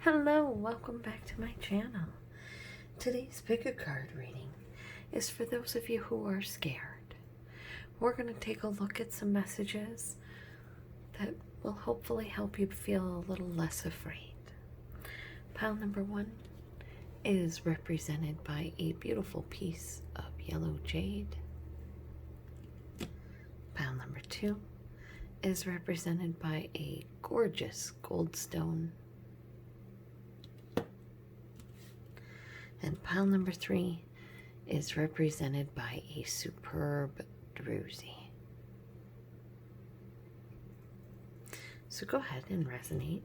Hello, welcome back to my channel. Today's pick a card reading is for those of you who are scared. We're going to take a look at some messages that will hopefully help you feel a little less afraid. Pile number 1 is represented by a beautiful piece of yellow jade. Pile number 2 is represented by a gorgeous gold stone. And pile number 3 is represented by a superb druzy. So go ahead and resonate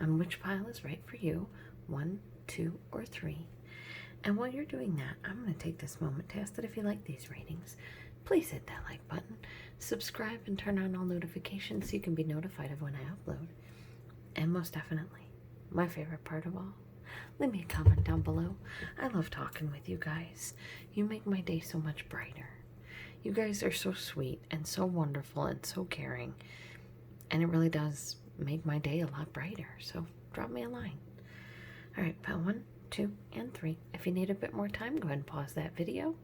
on which pile is right for you, 1, 2, or 3. And while you're doing that, I'm going to take this moment to ask that if you like these readings, please hit that like button, subscribe, and turn on all notifications so you can be notified of when I upload. And most definitely, my favorite part of all, leave me a comment down below. I love talking with you guys. You make my day so much brighter. You guys are so sweet and so wonderful and so caring. And it really does make my day a lot brighter. So drop me a line. All right, pile 1, 2, and 3. If you need a bit more time, go ahead and pause that video.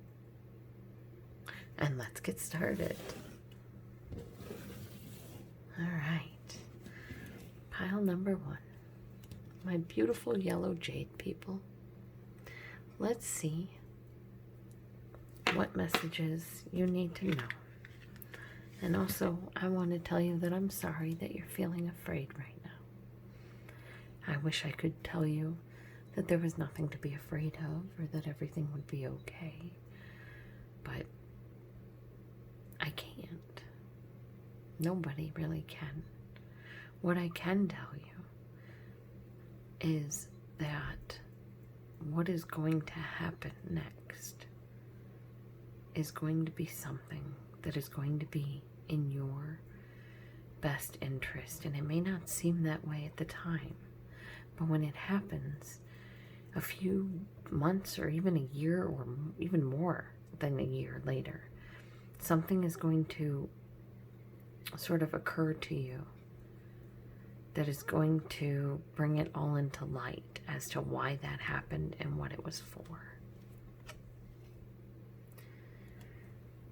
And let's get started. All right. Pile number 1. My beautiful yellow jade people. Let's see what messages you need to know. And also, I want to tell you that I'm sorry that you're feeling afraid right now. I wish I could tell you that there was nothing to be afraid of or that everything would be okay. But I can't. Nobody really can. What I can tell you is that what is going to happen next is going to be something that is going to be in your best interest. And it may not seem that way at the time, but when it happens a few months or even a year or even more than a year later, something is going to sort of occur to you that is going to bring it all into light as to why that happened and what it was for.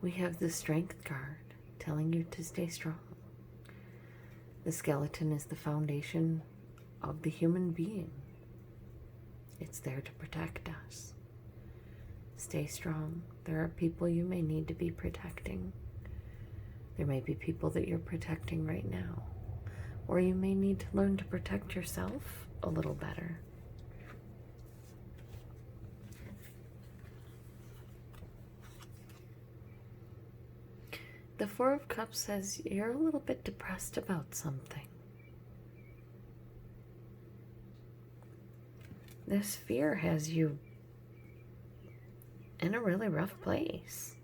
We have the Strength card telling you to stay strong. The skeleton is the foundation of the human being. It's there to protect us. Stay strong. There are people you may need to be protecting. There may be people that you're protecting right now. Or you may need to learn to protect yourself a little better. The Four of Cups says you're a little bit depressed about something. This fear has you in a really rough place.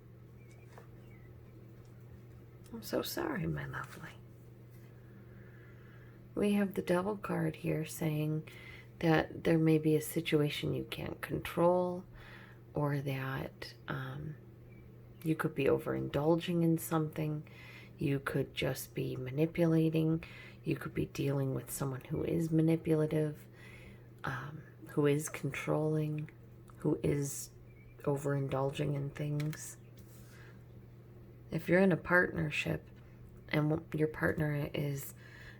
I'm so sorry, my lovely. We have the Devil card here saying that there may be a situation you can't control, or that you could be overindulging in something. You could just be manipulating. You could be dealing with someone who is manipulative, who is controlling, who is overindulging in things. If you're in a partnership and your partner is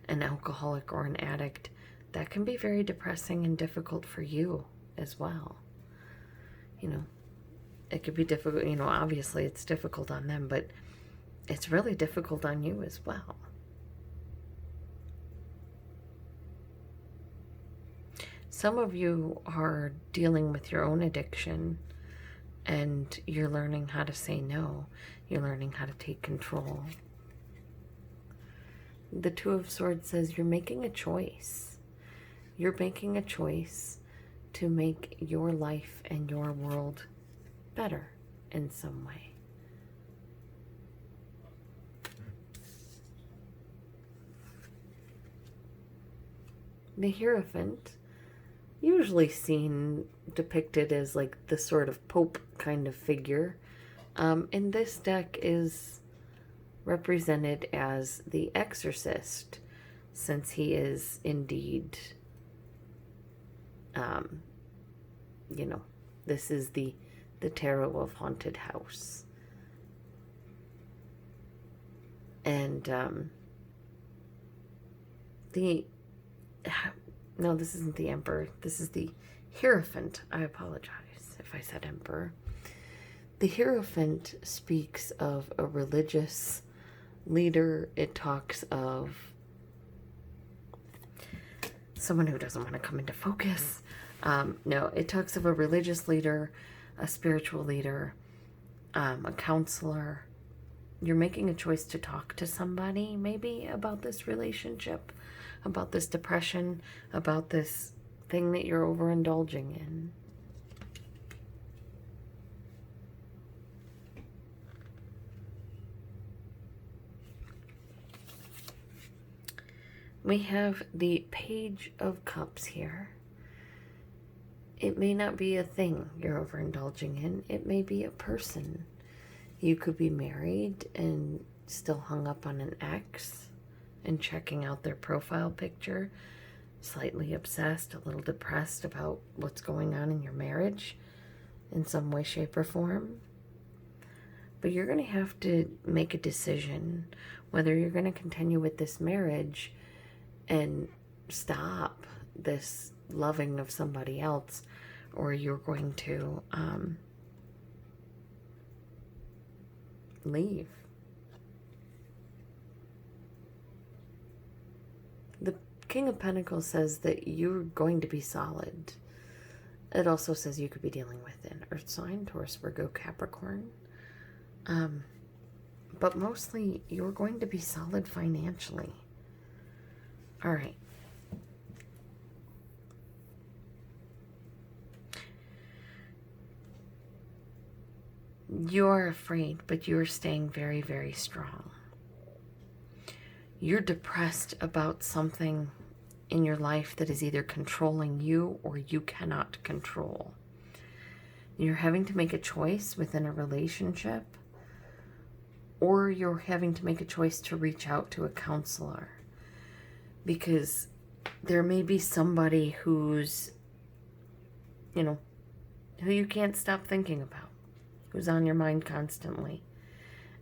an alcoholic or an addict, that can be very depressing and difficult for you as well. You know, it could be difficult, you know, obviously it's difficult on them, but it's really difficult on you as well. Some of you are dealing with your own addiction and you're learning how to say no. You're learning how to take control. The Two of Swords says you're making a choice. You're making a choice to make your life and your world better in some way. The Hierophant, usually seen depicted as like the sort of Pope kind of figure, in this deck is represented as the Exorcist, since he is indeed Um, you know, this is the tarot of haunted house. And no, this isn't the Emperor. This is the Hierophant. I apologize if I said Emperor. The Hierophant speaks of a religious leader. It talks of someone who doesn't want to come into focus. No, it talks of a religious leader, a spiritual leader, a counselor. You're making a choice to talk to somebody maybe about this relationship, about this depression, about this thing that you're overindulging in. We have the Page of Cups here. It may not be a thing you're overindulging in. It may be a person. You could be married and still hung up on an ex and checking out their profile picture, slightly obsessed, a little depressed about what's going on in your marriage in some way, shape, or form. But you're going to have to make a decision whether you're going to continue with this marriage and stop this loving of somebody else, or you're going to leave. The King of Pentacles says that you're going to be solid. It also says you could be dealing with an Earth sign, Taurus, Virgo, Capricorn. But mostly you're going to be solid financially. All right. You're afraid, but you're staying very, very strong. You're depressed about something in your life that is either controlling you or you cannot control. You're having to make a choice within a relationship, or you're having to make a choice to reach out to a counselor, because there may be somebody who's, who you can't stop thinking about, who's on your mind constantly,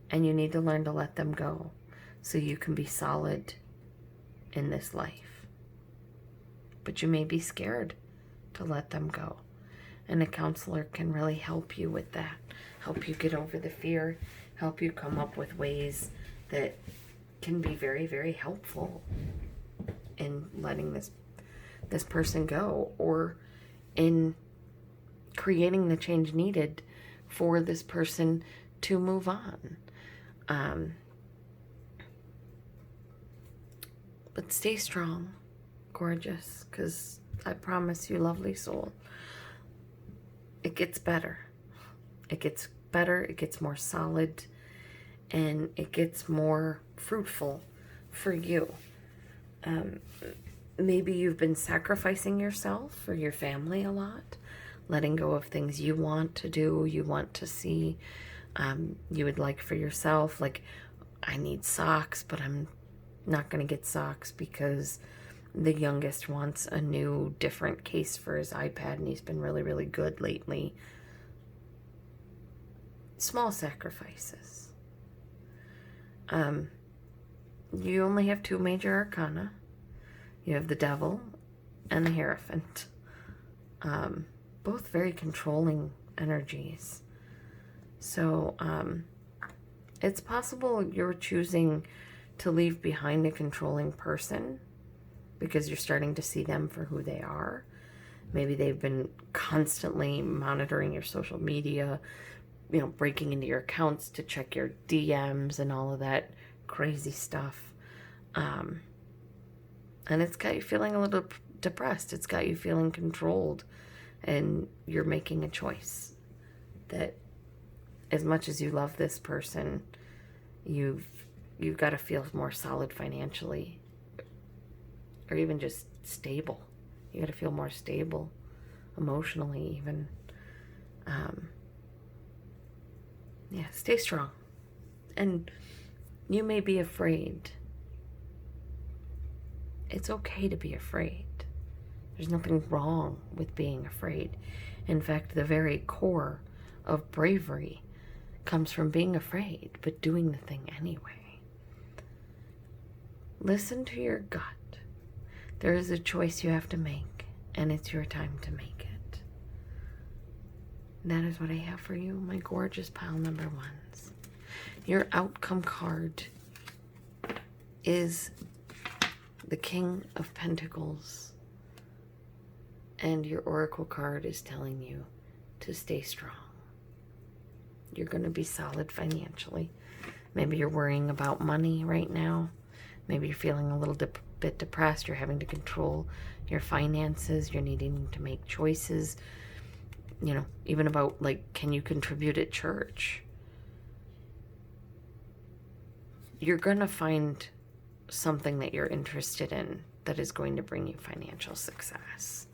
and you need to learn to let them go so you can be solid in this life. But you may be scared to let them go, and a counselor can really help you with that, help you get over the fear, help you come up with ways that can be very, very helpful in letting this person go, or in creating the change needed for this person to move on. But stay strong, gorgeous, because I promise you, lovely soul, it gets better. It gets better, it gets more solid, and it gets more fruitful for you. Maybe you've been sacrificing yourself for your family a lot, letting go of things you want to do, you want to see, you would like for yourself. Like, I need socks, but I'm not going to get socks because the youngest wants a new, different case for his iPad, and he's been really, really good lately. Small sacrifices. You only have 2 major arcana. You have the Devil and the Hierophant. Both very controlling energies. So, it's possible you're choosing to leave behind a controlling person because you're starting to see them for who they are. Maybe they've been constantly monitoring your social media, breaking into your accounts to check your DMs and all of that crazy stuff. And it's got you feeling a little depressed. It's got you feeling controlled. And you're making a choice that as much as you love this person, you've got to feel more solid financially, or even just stable. You got to feel more stable emotionally even. Yeah, stay strong. And you may be afraid. It's okay to be afraid. There's nothing wrong with being afraid. In fact, the very core of bravery comes from being afraid, but doing the thing anyway. Listen to your gut. There is a choice you have to make, and it's your time to make it. That is what I have for you, my gorgeous pile number ones. Your outcome card is the King of Pentacles, and your Oracle card is telling you to stay strong. You're going to be solid financially. Maybe you're worrying about money right now. Maybe you're feeling a little bit depressed. You're having to control your finances. You're needing to make choices, you know, even about, like, can you contribute at church? You're going to find something that you're interested in that is going to bring you financial success.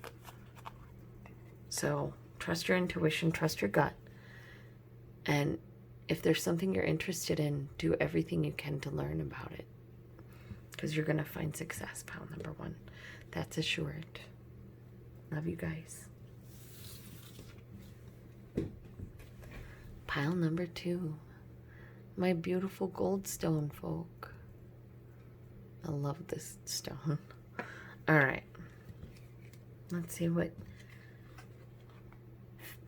So trust your intuition, trust your gut. And if there's something you're interested in, do everything you can to learn about it. Because you're going to find success, pile number one. That's assured. Love you guys. Pile number two. My beautiful goldstone folk. I love this stone. All right. Let's see what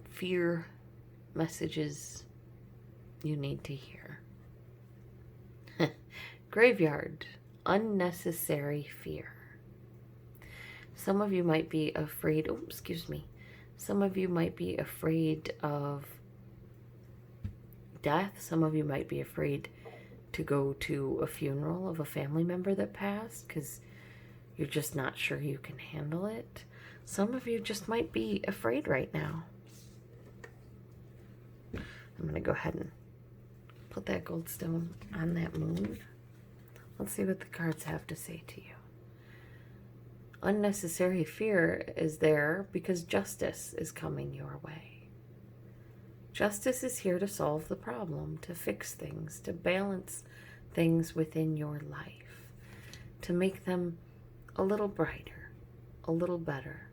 fear messages you need to hear. Graveyard. Unnecessary fear. Some of you might be afraid, some of you might be afraid of death. Some of you might be afraid to go to a funeral of a family member that passed because you're just not sure you can handle it. Some of you just might be afraid right now. I'm going to go ahead and put that goldstone on that moon. Let's see what the cards have to say to you. Unnecessary fear is there because justice is coming your way. Justice is here to solve the problem, to fix things, to balance things within your life, to make them a little brighter, a little better,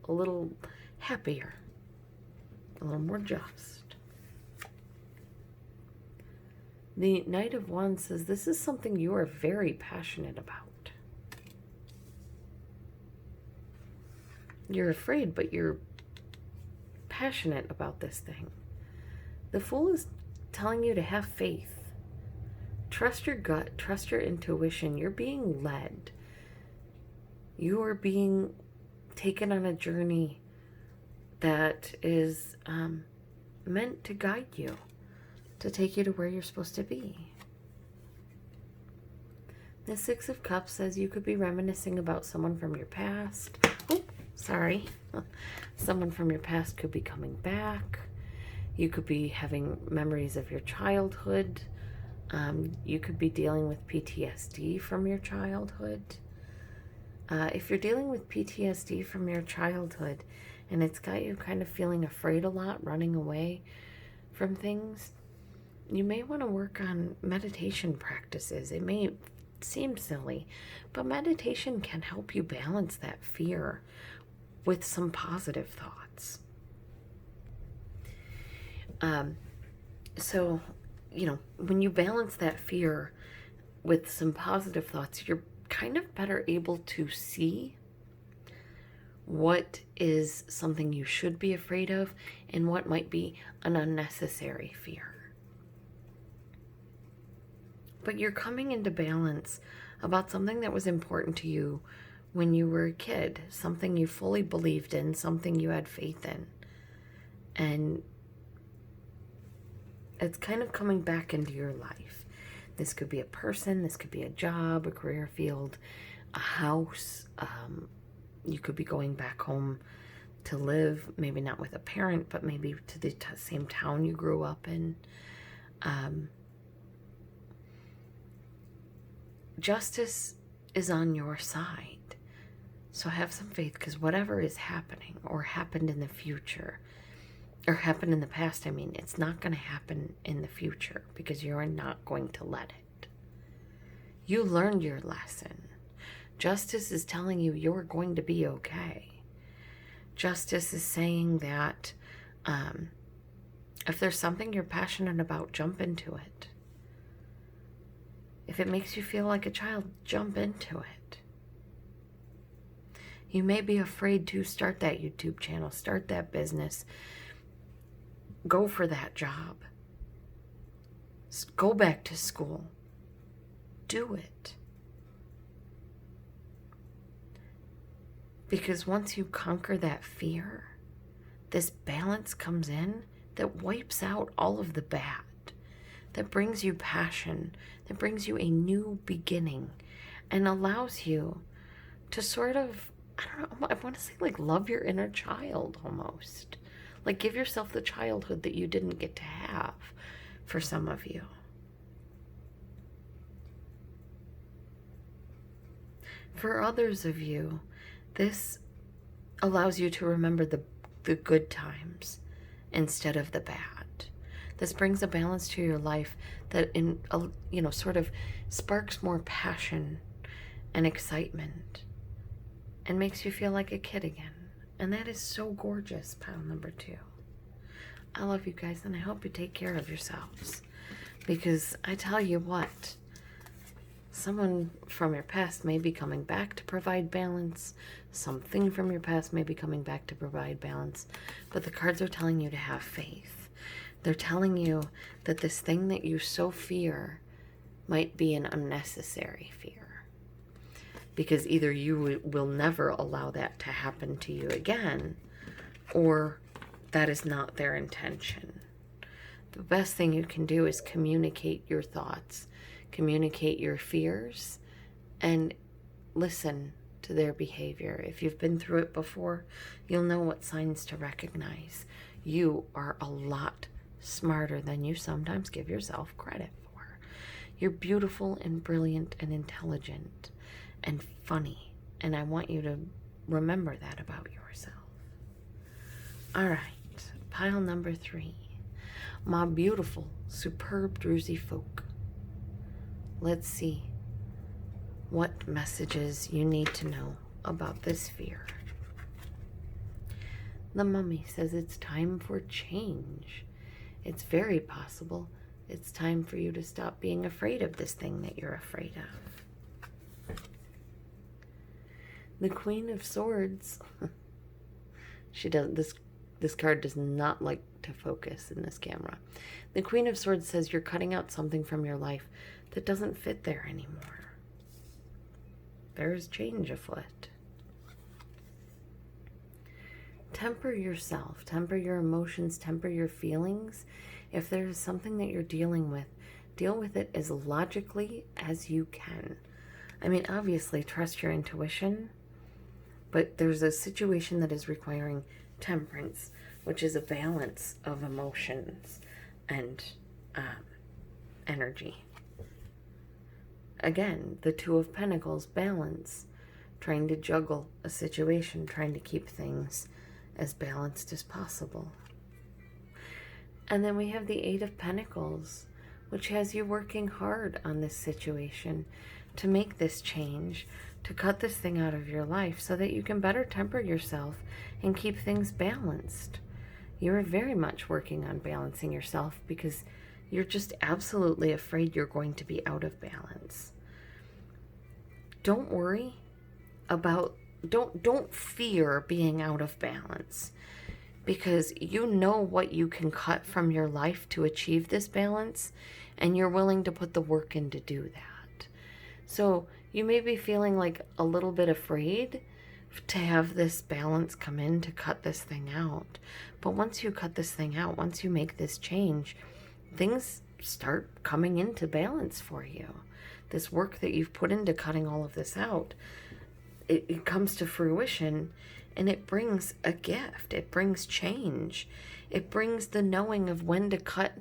a little happier, a little more just. The Knight of Wands says this is something you are very passionate about. You're afraid, but you're passionate about this thing. The Fool is telling you to have faith. Trust your gut, trust your intuition. You're being led. You are being taken on a journey that is meant to guide you, to take you to where you're supposed to be. The Six of Cups says you could be reminiscing about someone from your past. Oh, sorry. Someone from your past could be coming back. You could be having memories of your childhood. You could be dealing with PTSD from your childhood. If you're dealing with PTSD from your childhood and it's got you kind of feeling afraid a lot, running away from things, you may want to work on meditation practices. It may seem silly, but meditation can help you balance that fear with some positive thoughts. So, you know, when you balance that fear with some positive thoughts, you're kind of better able to see what is something you should be afraid of and what might be an unnecessary fear. But you're coming into balance about something that was important to you when you were a kid, something you fully believed in, something you had faith in. And it's kind of coming back into your life. This could be a person, this could be a job, a career field, a house. You could be going back home to live, maybe not with a parent, but maybe to the same town you grew up in. Justice is on your side. So have some faith, because whatever is happening or happened in the future, or happened in the past, it's not going to happen in the future because you're not going to let it. You learned your lesson. Justice is telling you you're going to be okay. Justice is saying that if there's something you're passionate about, jump into it. If it makes you feel like a child, jump into it. You may be afraid to start that YouTube channel, start that business, go for that job, go back to school, do it. Because once you conquer that fear, this balance comes in that wipes out all of the bad, that brings you passion, that brings you a new beginning, and allows you to sort of, I don't know, I want to say like love your inner child almost. Like give yourself the childhood that you didn't get to have for some of you. For others of you, this allows you to remember the good times instead of the bad. This brings a balance to your life that sort of sparks more passion and excitement and makes you feel like a kid again. And that is so gorgeous, pile number 2. I love you guys, and I hope you take care of yourselves. Because I tell you what, someone from your past may be coming back to provide balance. Something from your past may be coming back to provide balance. But the cards are telling you to have faith. They're telling you that this thing that you so fear might be an unnecessary fear. Because either you will never allow that to happen to you again, or that is not their intention. The best thing you can do is communicate your thoughts, communicate your fears, and listen to their behavior. If you've been through it before, you'll know what signs to recognize. You are a lot smarter than you sometimes give yourself credit for. You're beautiful and brilliant and intelligent and funny, and I want you to remember that about yourself. All right, pile number 3. My beautiful, superb Druzy folk. Let's see what messages you need to know about this fear. The Mummy says it's time for change. It's very possible it's time for you to stop being afraid of this thing that you're afraid of. The Queen of Swords. She doesn't. This card does not like to focus in this camera. The Queen of Swords says you're cutting out something from your life that doesn't fit there anymore. There's change afoot. Temper yourself, temper your emotions, temper your feelings. If there's something that you're dealing with, deal with it as logically as you can. I mean, obviously, trust your intuition, but there's a situation that is requiring temperance, which is a balance of emotions and energy. Again, the Two of Pentacles, balance, trying to juggle a situation, trying to keep things as balanced as possible. And then we have the Eight of Pentacles, which has you working hard on this situation to make this change, to cut this thing out of your life so that you can better temper yourself and keep things balanced. You're very much working on balancing yourself because you're just absolutely afraid you're going to be out of balance. Don't worry about, don't fear being out of balance, because you know what you can cut from your life to achieve this balance, and you're willing to put the work in to do that. So you may be feeling like a little bit afraid to have this balance come in to cut this thing out. But once you cut this thing out, once you make this change, things start coming into balance for you. This work that you've put into cutting all of this out, it comes to fruition, and it brings a gift. It brings change. It brings the knowing of when to cut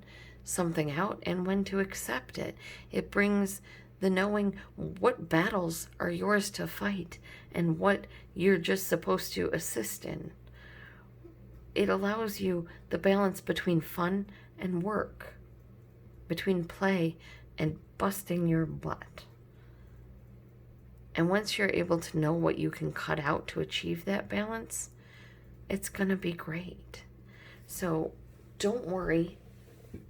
something out and when to accept it. It brings the knowing what battles are yours to fight and what you're just supposed to assist in. It allows you the balance between fun and work, between play and busting your butt. And once you're able to know what you can cut out to achieve that balance, it's going to be great. So don't worry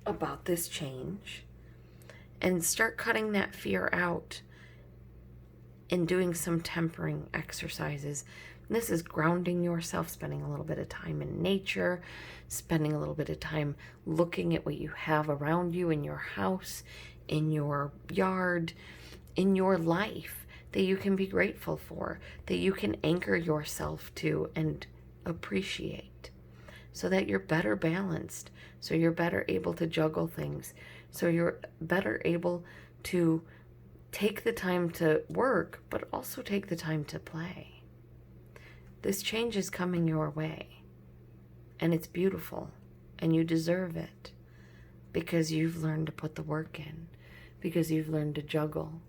about this change, and start cutting that fear out and doing some tempering exercises. This is grounding yourself, spending a little bit of time in nature, spending a little bit of time looking at what you have around you in your house, in your yard, in your life that you can be grateful for, that you can anchor yourself to and appreciate, so that you're better balanced, so you're better able to juggle things, so you're better able to take the time to work, but also take the time to play. This change is coming your way, and it's beautiful, and you deserve it, because you've learned to put the work in, because you've learned to juggle,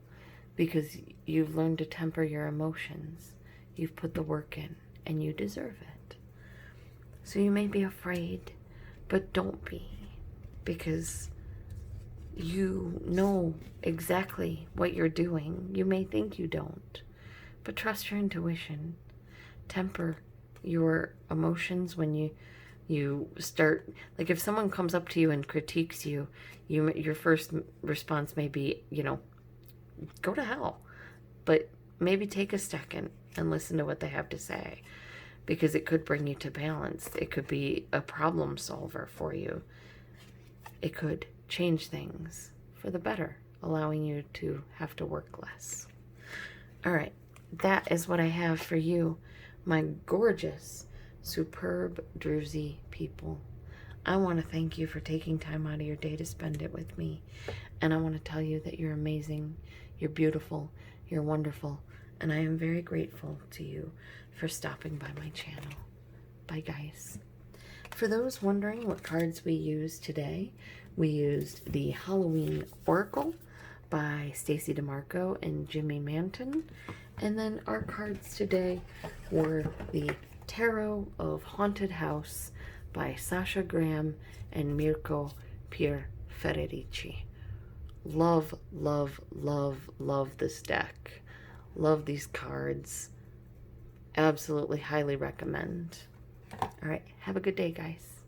because you've learned to temper your emotions. You've put the work in, and you deserve it. So you may be afraid, but don't be, because you know exactly what you're doing. You may think you don't, but trust your intuition. Temper your emotions when you start, like if someone comes up to you and critiques you, your first response may be, go to hell. But maybe take a second and listen to what they have to say, because it could bring you to balance. It could be a problem solver for you. It could change things for the better, allowing you to have to work less. All right, that is what I have for you, my gorgeous, superb Druzy people. I want to thank you for taking time out of your day to spend it with me. And I want to tell you that you're amazing, you're beautiful, you're wonderful, and I am very grateful to you for stopping by my channel. Bye, guys. For those wondering what cards we used today, we used the Halloween Oracle by Stacey DeMarco and Jimmy Manton. And then our cards today were the Tarot of Haunted House by Sasha Graham and Mirco Pierfederici. Love, love, love, love this deck. Love these cards. Absolutely highly recommend. All right, have a good day, guys.